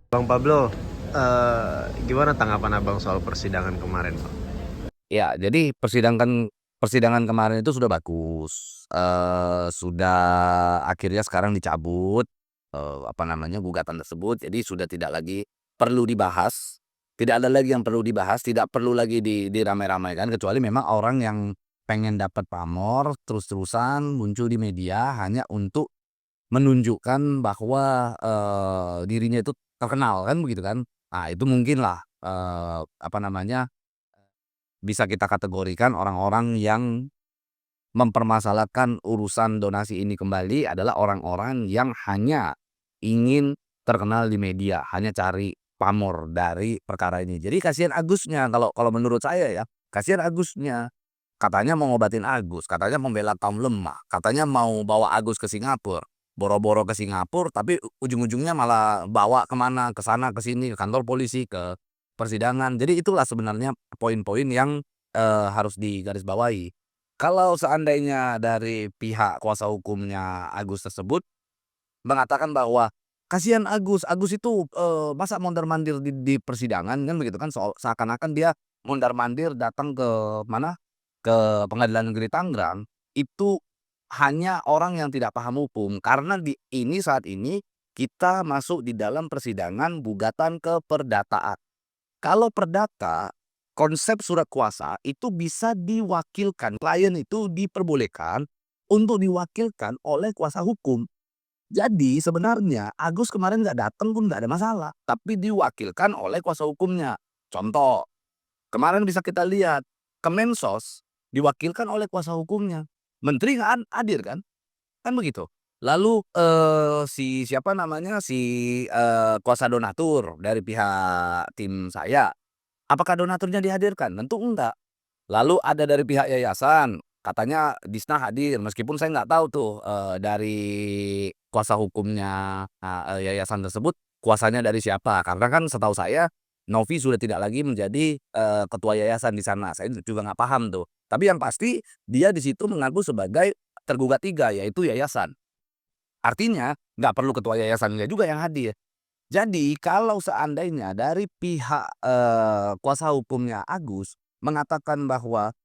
Bang Pablo, gimana tanggapan Abang soal persidangan kemarin, Bang? Ya, jadi persidangan persidangan kemarin itu sudah bagus, sudah akhirnya sekarang dicabut, apa namanya, gugatan tersebut. Jadi sudah tidak lagi perlu dibahas, tidak ada lagi yang perlu dibahas, tidak perlu lagi diramai-ramaikan, kecuali memang orang yang pengen dapat pamor, terus-terusan muncul di media hanya untuk menunjukkan bahwa, dirinya itu terkenal, kan begitu kan. Nah, itu mungkinlah, apa namanya, bisa kita kategorikan orang-orang yang mempermasalahkan urusan donasi ini kembali adalah orang-orang yang hanya ingin terkenal di media, hanya cari pamor dari perkara ini. Jadi kasihan Agusnya kalau kalau menurut saya ya, kasihan Agusnya. Katanya mau ngobatin Agus, katanya membela kaum lemah, katanya mau bawa Agus ke Singapura. Boro-boro ke Singapura, tapi ujung-ujungnya malah bawa kemana, ke sana, ke sini, ke kantor polisi, ke persidangan. Jadi itulah sebenarnya poin-poin yang, harus digarisbawahi. Kalau seandainya dari pihak kuasa hukumnya Agus tersebut mengatakan bahwa, "Kasihan Agus, Agus itu, masa mondar-mandir di persidangan," kan begitu kan, seakan-akan dia mondar-mandir datang ke mana, ke Pengadilan Negeri Tangerang, itu hanya orang yang tidak paham hukum. Karena saat ini kita masuk di dalam persidangan gugatan keperdataan. Kalau perdata, konsep surat kuasa itu bisa diwakilkan, klien itu diperbolehkan untuk diwakilkan oleh kuasa hukum. Jadi sebenarnya Agus kemarin nggak datang pun nggak ada masalah, tapi diwakilkan oleh kuasa hukumnya. Contoh, kemarin bisa kita lihat Kemensos diwakilkan oleh kuasa hukumnya. Menteri nggak hadir kan? Kan begitu. Lalu, si siapa namanya, kuasa donatur dari pihak tim saya, apakah donaturnya dihadirkan? Tentu enggak. Lalu ada dari pihak yayasan, katanya Disna hadir, meskipun saya nggak tahu tuh, dari kuasa hukumnya, yayasan tersebut, kuasanya dari siapa. Karena kan setahu saya, Novi sudah tidak lagi menjadi, ketua yayasan di sana, saya juga nggak paham tuh. Tapi yang pasti, dia di situ mengaku sebagai tergugat 3, yaitu yayasan. Artinya, nggak perlu ketua yayasannya juga yang hadir. Jadi kalau seandainya dari pihak, kuasa hukumnya Agus mengatakan bahwa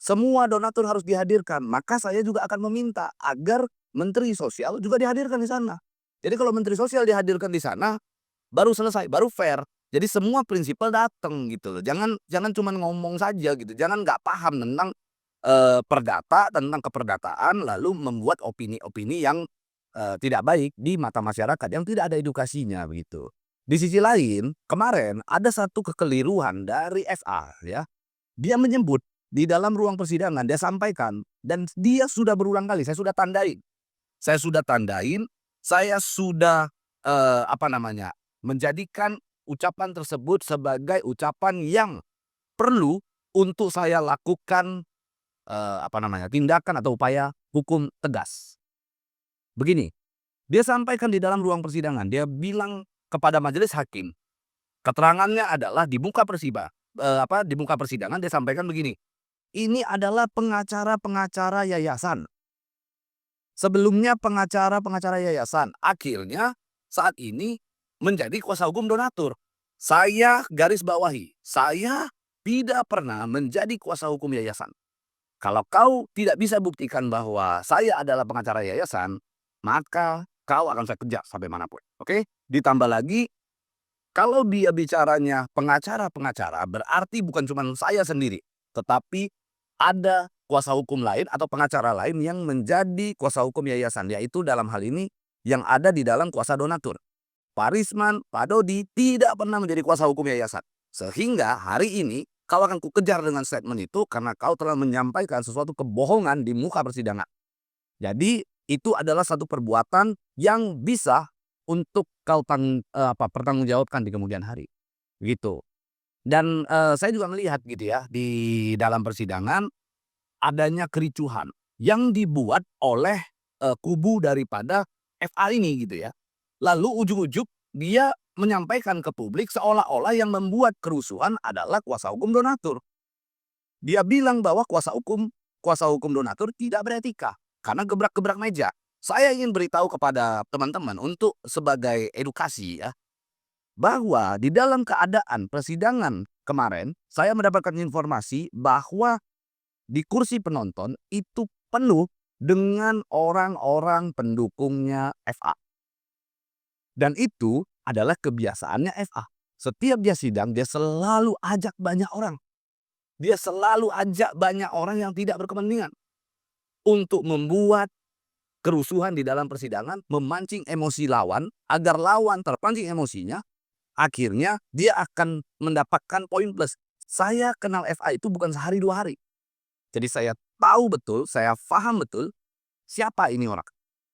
semua donatur harus dihadirkan, maka saya juga akan meminta agar Menteri Sosial juga dihadirkan di sana. Jadi kalau Menteri Sosial dihadirkan di sana, baru selesai, baru fair. Jadi semua prinsipal datang gitu loh. Jangan jangan cuman ngomong saja gitu, jangan nggak paham tentang, perdata, tentang keperdataan, lalu membuat opini-opini yang, tidak baik di mata masyarakat yang tidak ada edukasinya begitu. Di sisi lain, kemarin ada satu kekeliruan dari FA ya, dia menyebut di dalam ruang persidangan, dia sampaikan dan dia sudah berulang kali, saya sudah tandain, saya sudah, apa namanya, menjadikan ucapan tersebut sebagai ucapan yang perlu untuk saya lakukan, apa namanya, tindakan atau upaya hukum tegas. Begini, dia sampaikan di dalam ruang persidangan, dia bilang kepada majelis hakim, keterangannya adalah di muka persidangan dia sampaikan begini, "Ini adalah pengacara-pengacara yayasan. Sebelumnya pengacara-pengacara yayasan, akhirnya saat ini menjadi kuasa hukum donatur. Saya garis bawahi, saya tidak pernah menjadi kuasa hukum yayasan. Kalau kau tidak bisa buktikan bahwa saya adalah pengacara yayasan, maka kau akan saya kejar sampai manapun." Oke? Ditambah lagi, kalau dia bicaranya pengacara-pengacara, berarti bukan cuma saya sendiri, tetapi ada kuasa hukum lain atau pengacara lain yang menjadi kuasa hukum yayasan, yaitu dalam hal ini yang ada di dalam kuasa donatur. Pak Risman, Pak Dodi tidak pernah menjadi kuasa hukum yayasan. Sehingga hari ini kau akan kukejar dengan statement itu karena kau telah menyampaikan sesuatu kebohongan di muka persidangan. Jadi itu adalah satu perbuatan yang bisa untuk kau pertanggungjawabkan di kemudian hari, gitu. Dan, saya juga melihat gitu ya, di dalam persidangan adanya kericuhan yang dibuat oleh, kubu daripada FA ini gitu ya. Lalu ujug-ujug dia menyampaikan ke publik seolah-olah yang membuat kerusuhan adalah kuasa hukum donatur. Dia bilang bahwa kuasa hukum donatur tidak beretika karena gebrak-gebrak meja. Saya ingin beritahu kepada teman-teman untuk sebagai edukasi ya, bahwa di dalam keadaan persidangan kemarin, saya mendapatkan informasi bahwa di kursi penonton itu penuh dengan orang-orang pendukungnya FA. Dan itu adalah kebiasaannya FA. Setiap dia sidang, dia selalu ajak banyak orang. Dia selalu ajak banyak orang yang tidak berkepentingan untuk membuat kerusuhan di dalam persidangan, memancing emosi lawan, agar lawan terpancing emosinya, akhirnya dia akan mendapatkan poin plus. Saya kenal FA itu bukan sehari 2 hari. Jadi saya tahu betul, saya paham betul siapa ini orang.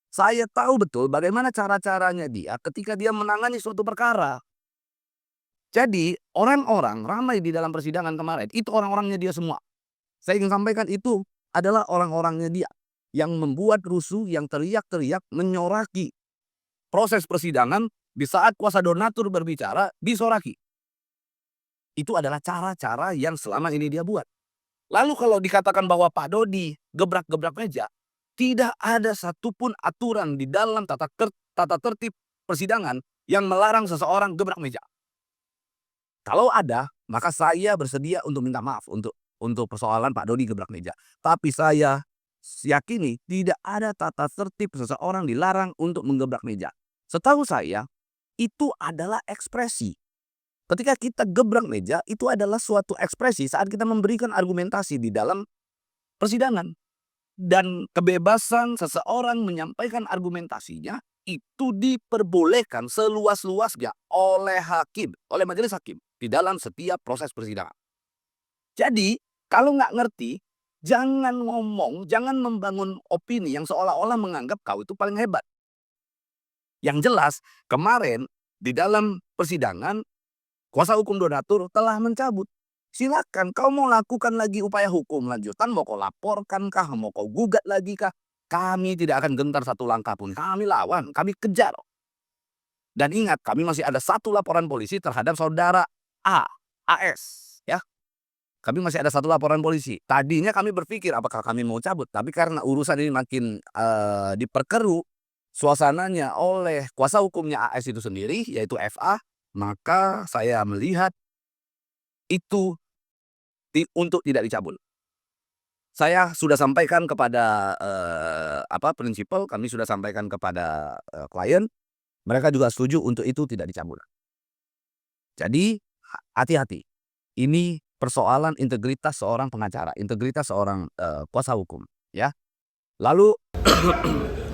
Saya tahu betul bagaimana cara-caranya dia ketika dia menangani suatu perkara. Jadi orang-orang ramai di dalam persidangan kemarin, itu orang-orangnya dia semua. Saya ingin sampaikan itu adalah orang-orangnya dia yang membuat rusuh, yang teriak-teriak, menyoraki proses persidangan di saat kuasa donatur berbicara, disoraki. Itu adalah cara-cara yang selama ini dia buat. Lalu kalau dikatakan bahwa Pak Dodi gebrak-gebrak meja, tidak ada satupun aturan di dalam tata tertib persidangan yang melarang seseorang gebrak meja. Kalau ada, maka saya bersedia untuk minta maaf untuk persoalan Pak Dodi gebrak meja. Tapi saya yakini tidak ada tata tertib seseorang dilarang untuk menggebrak meja. Setahu saya, itu adalah ekspresi. Ketika kita gebrak meja, itu adalah suatu ekspresi saat kita memberikan argumentasi di dalam persidangan. Dan kebebasan seseorang menyampaikan argumentasinya itu diperbolehkan seluas-luasnya oleh hakim, oleh majelis hakim di dalam setiap proses persidangan. Jadi, kalau nggak ngerti, jangan ngomong, jangan membangun opini yang seolah-olah menganggap kau itu paling hebat. Yang jelas, kemarin di dalam persidangan, kuasa hukum donatur telah mencabut. Silakan kau mau lakukan lagi upaya hukum lanjutan, mau kau laporkan kah, mau kau gugat lagi kah, kami tidak akan gentar satu langkah pun. Kami lawan, kami kejar. Dan ingat, kami masih ada satu laporan polisi terhadap saudara AS. Ya, kami masih ada satu laporan polisi. Tadinya kami berpikir apakah kami mau cabut, tapi karena urusan ini makin diperkeruh suasananya oleh kuasa hukumnya AS itu sendiri, yaitu FA, maka saya melihat itu untuk tidak dicabut. Saya sudah sampaikan kepada prinsipal, kami sudah sampaikan kepada klien, mereka juga setuju untuk itu tidak dicabut. Jadi hati-hati, ini persoalan integritas seorang pengacara, integritas seorang kuasa hukum, ya. Lalu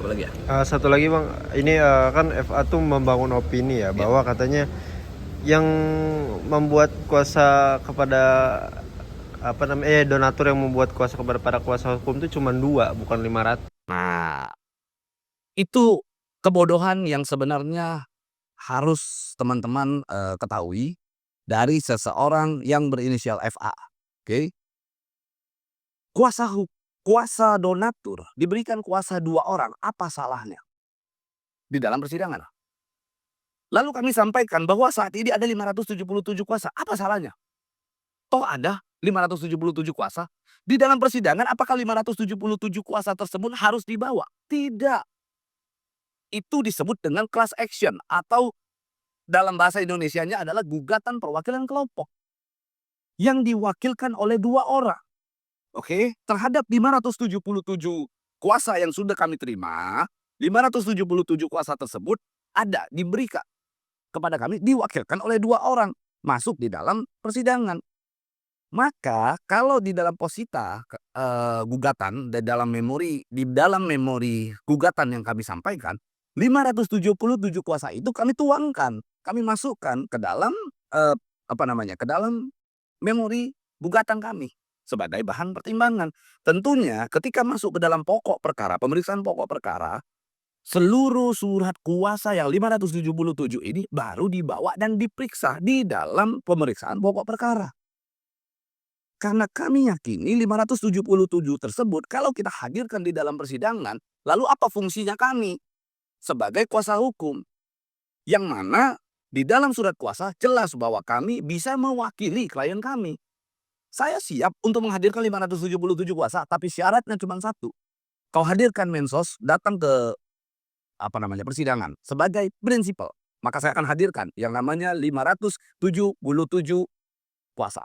apa lagi ya? Satu lagi Bang, ini kan FA tuh membangun opini ya, bahwa katanya yang membuat kuasa kepada donatur yang membuat kuasa kepada para kuasa hukum itu cuma 2, bukan 500. Nah, itu kebodohan yang sebenarnya harus teman-teman ketahui dari seseorang yang berinisial FA. Oke? Kuasa donatur diberikan kuasa 2 orang, apa salahnya di dalam persidangan? Lalu kami sampaikan bahwa saat ini ada 577 kuasa, apa salahnya? Toh ada 577 kuasa. Di dalam persidangan apakah 577 kuasa tersebut harus dibawa? Tidak. Itu disebut dengan class action atau dalam bahasa Indonesianya adalah gugatan perwakilan kelompok yang diwakilkan oleh 2 orang. Oke, terhadap 577 kuasa yang sudah kami terima, 577 kuasa tersebut diberikan kepada kami diwakilkan oleh 2 orang masuk di dalam persidangan. Maka kalau di dalam posita gugatan di dalam memori gugatan yang kami sampaikan, 577 kuasa itu kami tuangkan, kami masukkan ke dalam ke dalam memori gugatan kami sebagai bahan pertimbangan. Tentunya ketika masuk ke dalam pokok perkara, pemeriksaan pokok perkara, seluruh surat kuasa yang 577 ini baru dibawa dan diperiksa di dalam pemeriksaan pokok perkara. Karena kami yakini 577 tersebut kalau kita hadirkan di dalam persidangan, lalu apa fungsinya kami sebagai kuasa hukum? Yang mana di dalam surat kuasa jelas bahwa kami bisa mewakili klien kami. Saya siap untuk menghadirkan 577 kuasa, tapi syaratnya cuma satu. Kau hadirkan mensos datang ke persidangan sebagai prinsipal. maka saya akan hadirkan yang namanya 577 kuasa.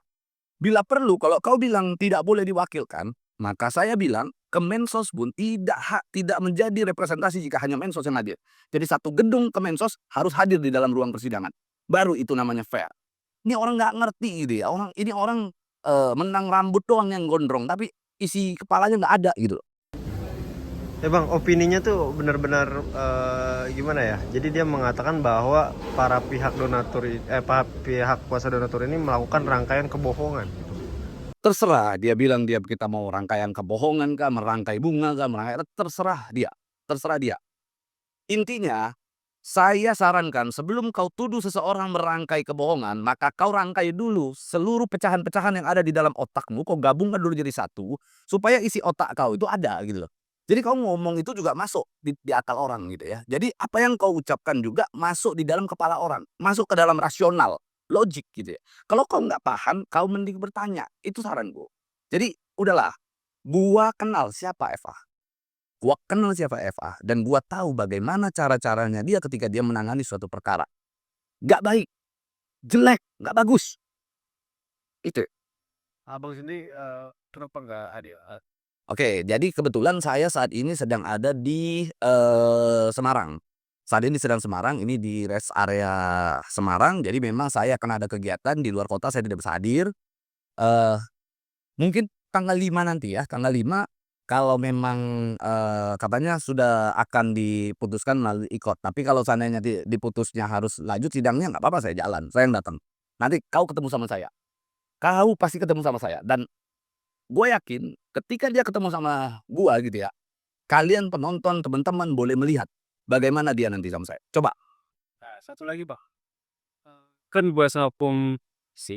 Bila perlu kalau kau bilang tidak boleh diwakilkan, maka saya bilang ke Mensos pun tidak menjadi representasi jika hanya Mensos yang hadir. Jadi satu gedung Kemensos harus hadir di dalam ruang persidangan. Baru itu namanya fair. Ini orang nggak ngerti gitu ya. Orang menang rambut doang yang gondrong, tapi isi kepalanya nggak ada gitu loh. Ya bang, opininya tuh benar-benar gimana ya? Jadi dia mengatakan bahwa para pihak pihak kuasa donatur ini melakukan rangkaian kebohongan. Terserah dia bilang kita mau rangkaian kebohongan kah, merangkai bunga kah, terserah dia, terserah dia. Intinya, saya sarankan sebelum kau tuduh seseorang merangkai kebohongan, maka kau rangkai dulu seluruh pecahan-pecahan yang ada di dalam otakmu, kau gabungkan dulu jadi satu, supaya isi otak kau itu ada gitu loh. Jadi kau ngomong itu juga masuk di akal orang gitu ya. Jadi apa yang kau ucapkan juga masuk di dalam kepala orang, masuk ke dalam rasional, logik gitu ya. Kalau kau nggak paham, kau mending bertanya, itu saranku. Jadi udahlah, gua kenal siapa Eva. Gua kenal siapa FA dan gua tahu bagaimana cara-caranya dia ketika dia menangani suatu perkara. Nggak baik, jelek, nggak bagus. Itu. Abang sendiri kenapa nggak hadir? Oke, jadi kebetulan saya saat ini sedang ada di Semarang. Saat ini sedang Semarang, ini di rest area Semarang. Jadi memang saya akan ada kegiatan di luar kota, saya tidak bisa hadir. Eh, Mungkin tanggal 5 nanti ya, tanggal 5 kalau memang katanya sudah akan diputuskan melalui IKOT. Tapi kalau seandainya diputusnya harus lanjut sidangnya nggak apa-apa, saya jalan, saya yang datang. Nanti kau ketemu sama saya. Kau pasti ketemu sama saya dan gue yakin ketika dia ketemu sama gua gitu ya, kalian penonton, teman-teman boleh melihat bagaimana dia nanti sama saya. Coba. Nah, satu lagi bang, kan kuasa hukum si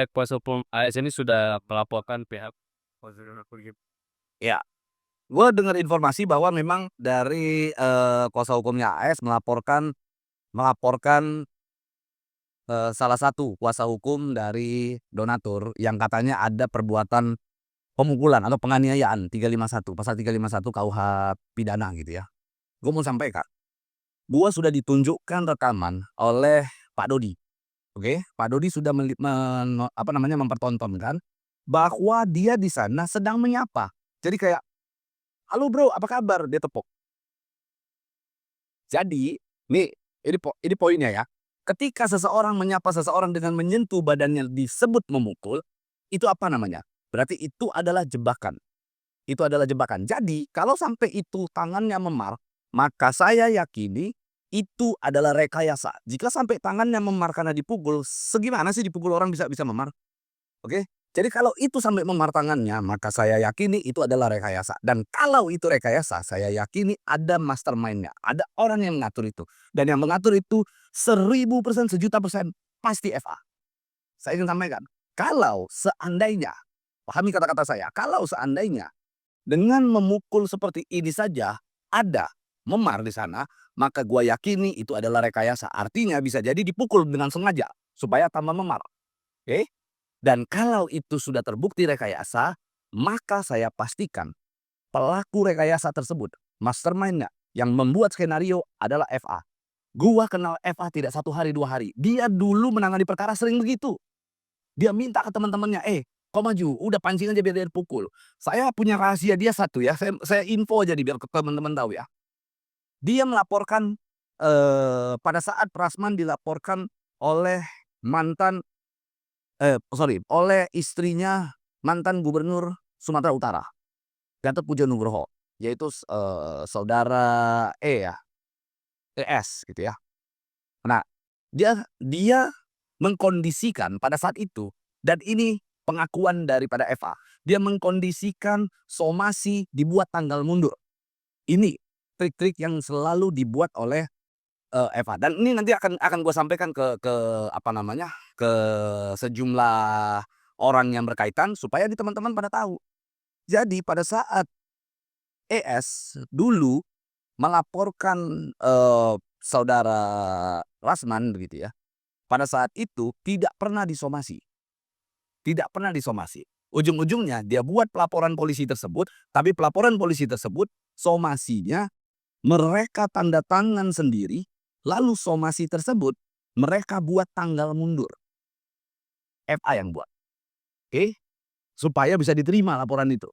kuasa hukum AS ini sudah melaporkan pihak kuasa donatur gitu. Ya, gue dengar informasi bahwa memang dari kuasa hukumnya AS melaporkan salah satu kuasa hukum dari donatur yang katanya ada perbuatan pemukulan atau penganiayaan 351 pasal 351 KUH pidana gitu ya. Gue mau sampaikan, gue sudah ditunjukkan rekaman oleh Pak Dodi. Oke, Pak Dodi sudah mempertontonkan bahwa dia di sana sedang menyapa. Jadi kayak, halo bro, apa kabar? Dia tepuk. Jadi, ini poinnya ya. Ketika seseorang menyapa seseorang dengan menyentuh badannya disebut memukul, itu apa namanya? Berarti itu adalah jebakan. Itu adalah jebakan. Jadi, kalau sampai itu tangannya memar, maka saya yakini itu adalah rekayasa. Jika sampai tangannya memar karena dipukul, segimana sih dipukul orang bisa memar? Oke? Jadi kalau itu sampai memar tangannya, maka saya yakini itu adalah rekayasa. Dan kalau itu rekayasa, saya yakini ada mastermind-nya. Ada orang yang mengatur itu. Dan yang mengatur itu 1000%, 1.000.000% pasti FA. Saya ingin sampaikan, kalau seandainya, pahami kata-kata saya, kalau seandainya dengan memukul seperti ini saja ada memar di sana, maka gua yakini itu adalah rekayasa. Artinya bisa jadi dipukul dengan sengaja supaya tambah memar. Oke? Dan kalau itu sudah terbukti rekayasa, maka saya pastikan pelaku rekayasa tersebut, mastermind-nya, yang membuat skenario adalah FA. Gua kenal FA tidak 1 hari 2 hari. Dia dulu menangani perkara sering begitu. Dia minta ke teman-temannya, kau maju, udah pancing aja biar dia dipukul. Saya punya rahasia dia satu ya, saya info aja biar teman-teman tahu ya. Dia melaporkan pada saat Prasman dilaporkan oleh oleh istrinya mantan gubernur Sumatera Utara, Gatot Pujo Nugroho, yaitu saudara ES gitu ya. Nah, dia mengkondisikan pada saat itu, dan ini pengakuan daripada FA, dia mengkondisikan somasi dibuat tanggal mundur. Ini trik-trik yang selalu dibuat oleh FA, dan ini nanti akan gue sampaikan ke ke sejumlah orang yang berkaitan supaya di teman-teman pada tahu. Jadi pada saat ES dulu melaporkan saudara Rasman begitu ya, pada saat itu tidak pernah disomasi. Tidak pernah disomasi. Ujung-ujungnya dia buat pelaporan polisi tersebut, tapi pelaporan polisi tersebut somasinya mereka tanda tangan sendiri Lalu somasi tersebut mereka buat tanggal mundur. FA yang buat. Oke? Supaya bisa diterima laporan itu.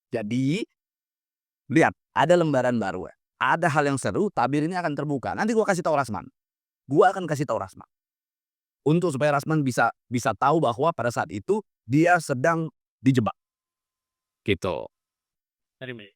Jadi, lihat, ada lembaran baru. Ada hal yang seru, tabir ini akan terbuka. Nanti gua kasih tahu Rasman. Gua akan kasih tahu Rasman. Untuk supaya Rasman bisa tahu bahwa pada saat itu dia sedang dijebak. Gitu. Dari Mei.